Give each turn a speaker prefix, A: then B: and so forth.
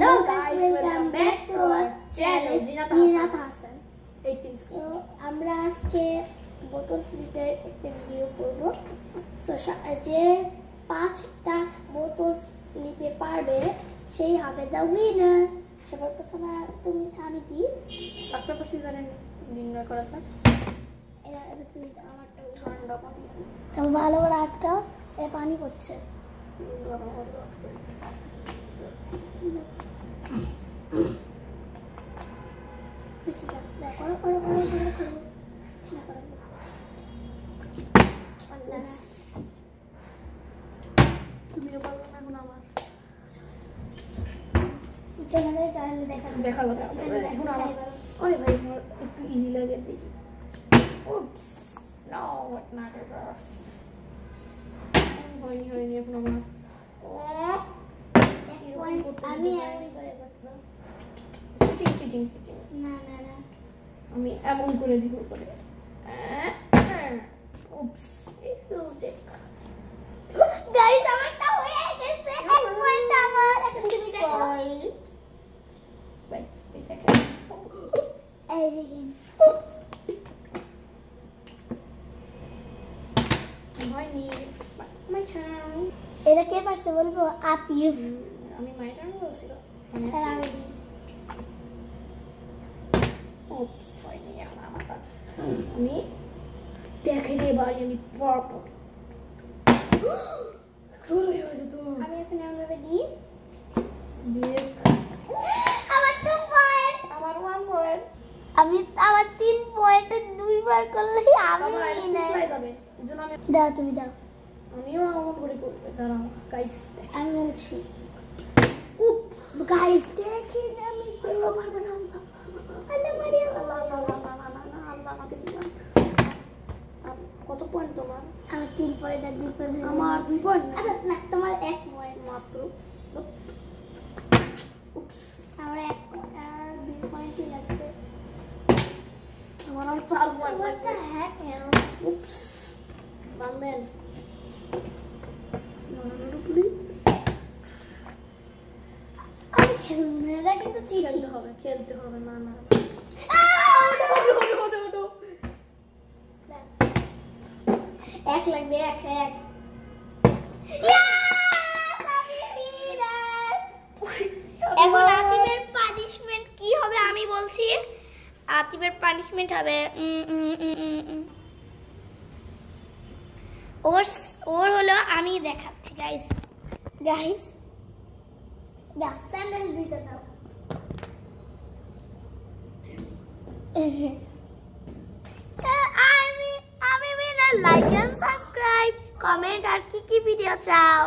A: Hello guys, welcome back to our channel Jinat Hassan 18. So আমরা আজকে বোতল ফ্লিপের একটা ভিডিও করব। সো যে 5টা বোতল ফ্লিপে পারবে সেই হবে দ্য উইনার। সবার প্রথমে আমি দিই একটা প্রসিজারে নির্ণয় করা যাক। এটা তুমি আমারটা ঠান্ডা পানি তো ভালো করে আটকাও, এ পানি পড়ছে। আমি এমন করে দিব করে উপস গাইস আমারটা হয়ে গেছে। এক পয়েন্ট আমার। এখন তুমি দেখো গাইস এটা কি এই দেখেন হয়নি মাই টার্ন। এটা কে পারছে বলবো? আতিফ। আমি মাই টার্ন বলছি তো আমি উপস হয়নি এখন আমারটা। আমি দেখে রে বাড়ি আমি পারবো। চলো হয়েছে তো। আমি এখন এমনভাবে দিই দেখ আমার 2 পয়েন্ট, আমার 1 পয়েন্ট। আমি আমার 3 পয়েন্টে দুইবার করলেই আমি উইনার যাবে। এজন্য আমি দাও, তুমি দাও। আমিও এমন করে করব। দাঁড়াও গাইস, আমি বলছি উপ গাইস দেখেন আমি ফেলবো পারবো না। আল্লাহ মারিয়া আল্লাহ আমাকে দিলাম। কত পয়েন্ট তোমার? আমার 3 পয়েন্ট আর 2 পয়েন্ট। আমার 2 পয়েন্ট। আচ্ছা না, তোমার 1 পয়েন্ট মাত্র। উপস আমার 1 পয়েন্ট আর 2 পয়েন্টই লাগবে। আমার আর 4 পয়েন্ট লাগবে। হ্যাঁ কেন? উপস বান্দেন আমি খেলবো না, এটা কিন্তু খেলতে হবে, খেলতে হবে। না না এক লাগবে, এক এক। এখন আতিফের পানিশমেন্ট কি হবে আমি বলছি। আতিফের পানিশমেন্ট হবে ওর হলো আমি দেখাচ্ছি গাইস। গাইস দাও স্যান্ডেল দিতে দাও। আমি লাইক এন্ড সাবস্ক্রাইব, কমেন্ট আর কি ভিডিও চাও।